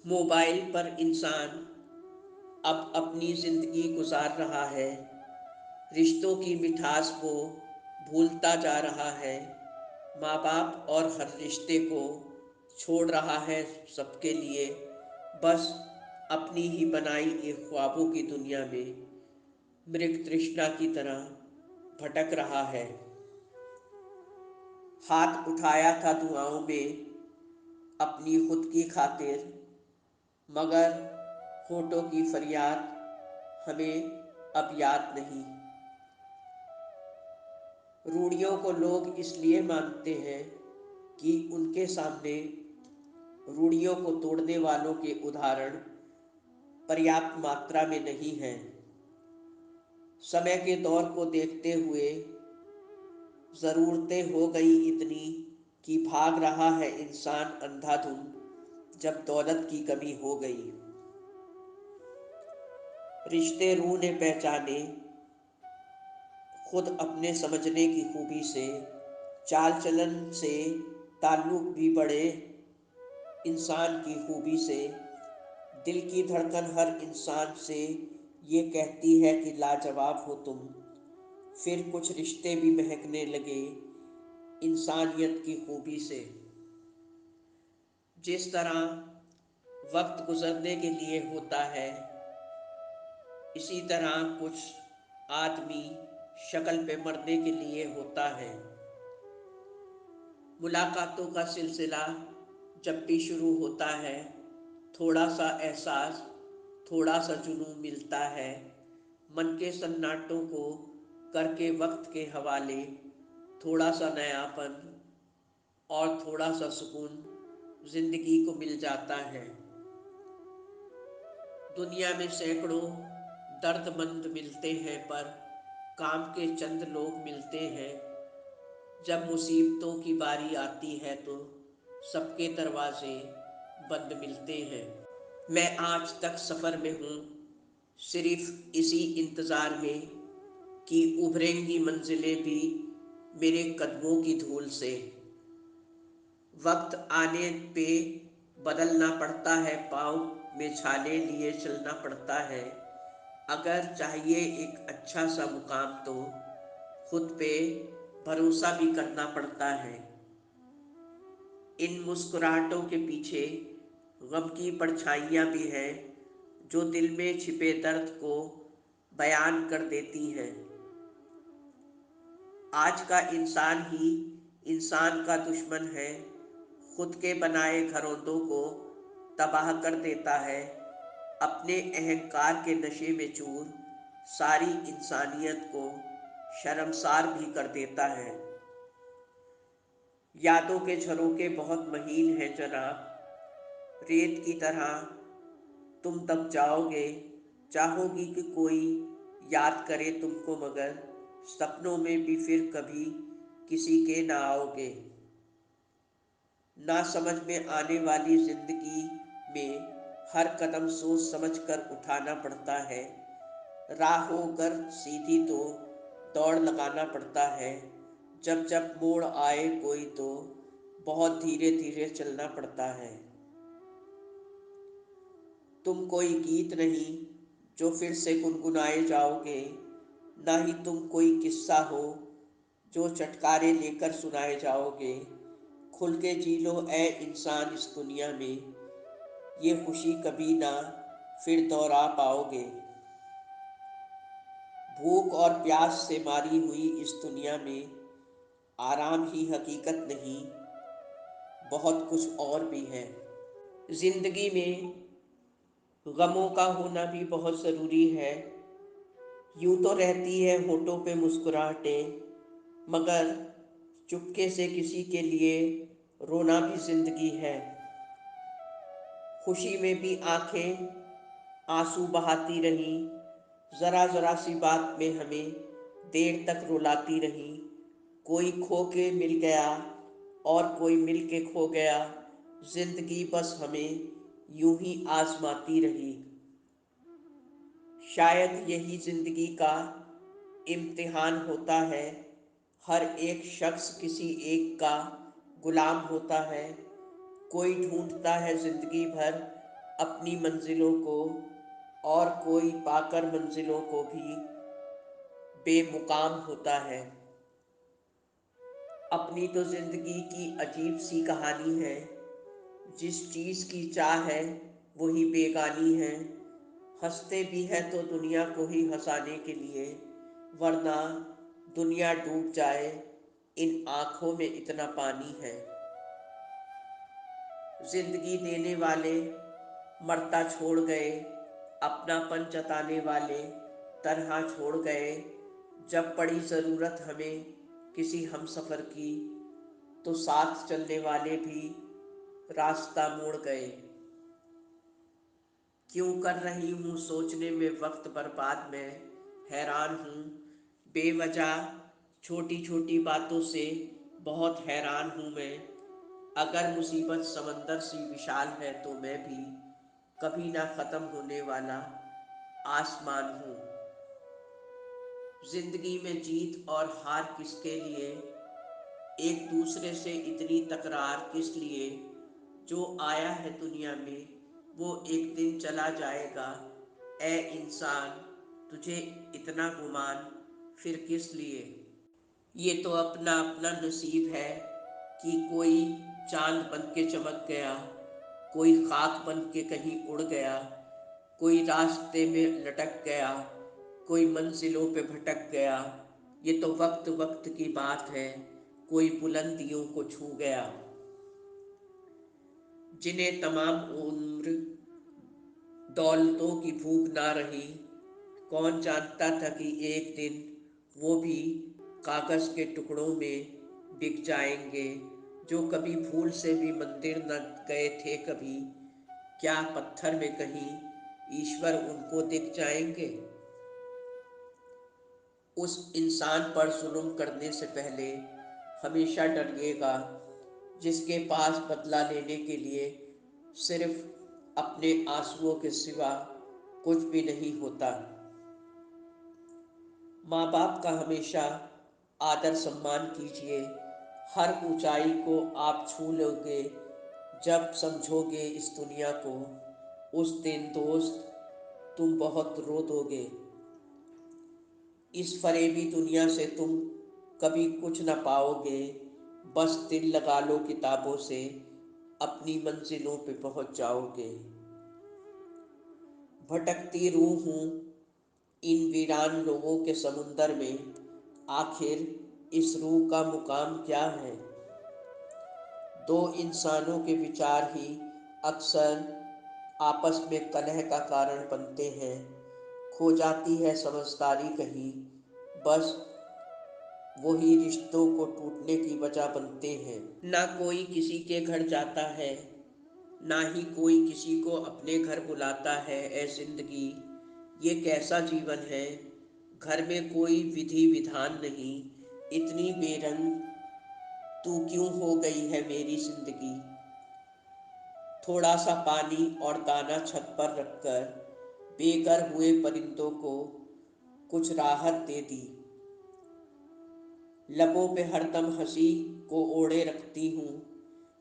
Mobile पर इंसान अब अपनी ज़िंदगी गुजार रहा है। रिश्तों की मिठास को भूलता जा रहा है। माँ बाप और हर रिश्ते को छोड़ रहा है सबके लिए, बस अपनी ही बनाई एक ख्वाबों की दुनिया में मृग तृष्णा की तरह भटक रहा है। हाथ उठाया था दुआओं में अपनी खुद की खातिर, मगर होठों की फरियाद हमें अब याद नहीं। रूढ़ियों को लोग इसलिए मानते हैं कि उनके सामने रूढ़ियों को तोड़ने वालों के उदाहरण पर्याप्त मात्रा में नहीं हैं। समय के दौर को देखते हुए ज़रूरतें हो गई इतनी कि भाग रहा है इंसान अंधाधुंध जब दौलत की कमी हो गई। रिश्ते रूह ने पहचाने खुद अपने समझने की खूबी से, चाल चलन से, ताल्लुक भी बड़े इंसान की खूबी से। दिल की धड़कन हर इंसान से ये कहती है कि लाजवाब हो तुम। फिर कुछ रिश्ते भी महकने लगे इंसानियत की खूबी से। जिस तरह वक्त गुजरने के लिए होता है, इसी तरह कुछ आदमी शक्ल पे मरने के लिए होता है। मुलाकातों का सिलसिला जब भी शुरू होता है, थोड़ा सा एहसास, थोड़ा सा जुनून मिलता है। मन के सन्नाटों को करके वक्त के हवाले, थोड़ा सा नयापन और थोड़ा सा सुकून जिंदगी को मिल जाता है। दुनिया में सैकड़ों दर्दमंद मिलते हैं, पर काम के चंद लोग मिलते हैं। जब मुसीबतों की बारी आती है तो सबके दरवाजे बंद मिलते हैं। मैं आज तक सफ़र में हूँ, सिर्फ इसी इंतज़ार में कि उभरेंगी मंजिलें भी मेरे कदमों की धूल से। वक्त आने पे बदलना पड़ता है, पाँव में छाले लिए चलना पड़ता है। अगर चाहिए एक अच्छा सा मुकाम तो खुद पे भरोसा भी करना पड़ता है। इन मुस्कुराहटों के पीछे गम की परछाइयाँ भी हैं, जो दिल में छिपे दर्द को बयान कर देती हैं। आज का इंसान ही इंसान का दुश्मन है, खुद के बनाए घरौंदों को तबाह कर देता है। अपने अहंकार के नशे में चूर सारी इंसानियत को शर्मसार भी कर देता है। यादों के झरोके बहुत महीन हैं जनाब, रेत की तरह तुम दब जाओगे। चाहोगी कि कोई याद करे तुमको, मगर सपनों में भी फिर कभी किसी के ना आओगे। ना समझ में आने वाली जिंदगी में हर कदम सोच समझ कर उठाना पड़ता है। राह होकर सीधी तो दौड़ लगाना पड़ता है। जब जब मोड़ आए कोई तो बहुत धीरे धीरे चलना पड़ता है। तुम कोई गीत नहीं जो फिर से गुनगुनाए जाओगे, ना ही तुम कोई किस्सा हो जो चटकारे लेकर सुनाए जाओगे। खुल के जी लो ए इंसान इस दुनिया में, ये खुशी कभी ना फिर दोहरा पाओगे। भूख और प्यास से मारी हुई इस दुनिया में आराम ही हकीकत नहीं, बहुत कुछ और भी है। जिंदगी में गमों का होना भी बहुत ज़रूरी है। यूं तो रहती है होठों पे मुस्कुराहटें, मगर चुपके से किसी के लिए रोना भी जिंदगी है। खुशी में भी आंखें आंसू बहाती रहीं, ज़रा ज़रा सी बात में हमें देर तक रुलाती रहीं। कोई खो के मिल गया और कोई मिल के खो गया, जिंदगी बस हमें यूं ही आजमाती रही। शायद यही जिंदगी का इम्तिहान होता है। हर एक शख्स किसी एक का गुलाम होता है। कोई ढूंढता है जिंदगी भर अपनी मंजिलों को और कोई पाकर मंजिलों को भी बेमुकाम होता है। अपनी तो जिंदगी की अजीब सी कहानी है, जिस चीज़ की चाह है वही बेगानी है। हंसते भी है तो दुनिया को ही हंसाने के लिए, वरना दुनिया डूब जाए इन आँखों में इतना पानी है। जिंदगी देने वाले मरता छोड़ गए, अपनापन जताने वाले तरह छोड़ गए। जब पड़ी ज़रूरत हमें किसी हमसफ़र की, तो साथ चलने वाले भी रास्ता मोड़ गए। क्यों कर रही हूँ सोचने में वक्त बर्बाद, मैं हैरान हूँ बेवजह छोटी छोटी बातों से, बहुत हैरान हूँ मैं। अगर मुसीबत समंदर सी विशाल है तो मैं भी कभी ना ख़त्म होने वाला आसमान हूँ। जिंदगी में जीत और हार किसके लिए, एक दूसरे से इतनी तकरार किस लिए। जो आया है दुनिया में वो एक दिन चला जाएगा, ए इंसान तुझे इतना गुमान फिर किस लिए। ये तो अपना अपना नसीब है कि कोई चांद बन के चमक गया, कोई खाक बन के कहीं उड़ गया, कोई रास्ते में लटक गया, कोई मंजिलों पे भटक गया। ये तो वक्त वक्त की बात है, कोई बुलंदियों को छू गया। जिन्हें तमाम उम्र दौलतों की भूख ना रही, कौन जानता था कि एक दिन वो भी कागज़ के टुकड़ों में बिक जाएंगे। जो कभी भूल से भी मंदिर न गए थे कभी, क्या पत्थर में कहीं ईश्वर उनको दिख जाएंगे। उस इंसान पर जुल्म करने से पहले हमेशा डरिएगा, जिसके पास बदला लेने के लिए सिर्फ अपने आंसुओं के सिवा कुछ भी नहीं होता। माँ बाप का हमेशा आदर सम्मान कीजिए, हर ऊंचाई को आप छू लोगे जब समझोगे इस दुनिया को। उस दिन दोस्त तुम बहुत रो दोगे, इस फरेबी दुनिया से तुम कभी कुछ न पाओगे। बस दिल लगा लो किताबों से, अपनी मंजिलों पे पहुंच जाओगे। भटकती रूह हूँ इन वीरान लोगों के समुंदर में, आखिर इस रूह का मुकाम क्या है। दो इंसानों के विचार ही अक्सर आपस में कलह का कारण बनते हैं। खो जाती है समझदारी कहीं, बस वही रिश्तों को टूटने की वजह बनते हैं। ना कोई किसी के घर जाता है, ना ही कोई किसी को अपने घर बुलाता है। ए जिंदगी ये कैसा जीवन है, घर में कोई विधि विधान नहीं। इतनी बेरंग तू क्यों हो गई है मेरी जिंदगी। थोड़ा सा पानी और दाना छत पर रखकर बेघर हुए परिंदों को कुछ राहत दे दी। लबों पे हरदम हंसी को ओढ़े रखती हूँ,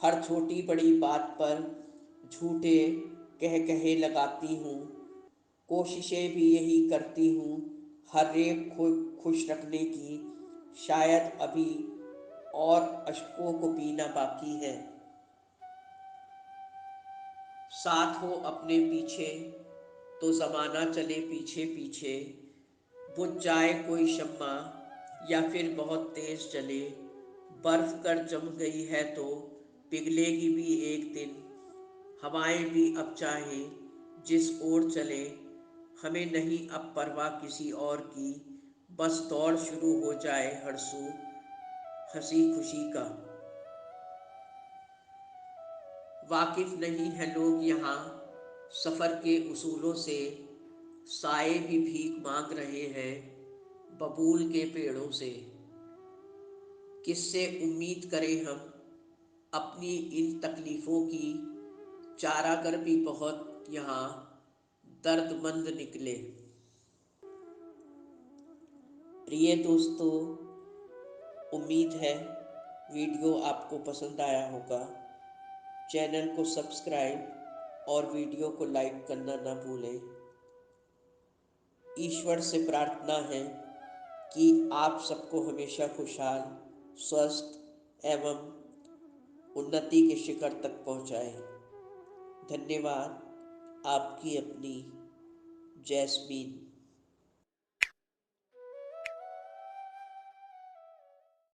हर छोटी बड़ी बात पर झूठे कह कहे लगाती हूँ। कोशिशें भी यही करती हूँ हर एक को खुश रखने की, शायद अभी और अशकों को पीना बाकी है। साथ हो अपने पीछे तो ज़माना चले पीछे पीछे, बुझ जाए कोई शम्मा या फिर बहुत तेज जले। बर्फ कर जम गई है तो पिघलेगी भी एक दिन, हवाएं भी अब चाहें जिस ओर चले। हमें नहीं अब परवाह किसी और की, बस दौड़ शुरू हो जाए हर सू हंसी खुशी का। वाकिफ नहीं है लोग यहाँ सफ़र के उसूलों से, साए भी भीख मांग रहे हैं बबूल के पेड़ों से। किससे उम्मीद करें हम अपनी इन तकलीफ़ों की, चारागर भी बहुत यहाँ दर्दमंद निकले। प्रिय दोस्तों, उम्मीद है वीडियो आपको पसंद आया होगा। चैनल को सब्सक्राइब और वीडियो को लाइक करना ना भूलें। ईश्वर से प्रार्थना है कि आप सबको हमेशा खुशहाल, स्वस्थ एवं उन्नति के शिखर तक पहुंचाए। धन्यवाद। आपकी अपनी जैस्मीन।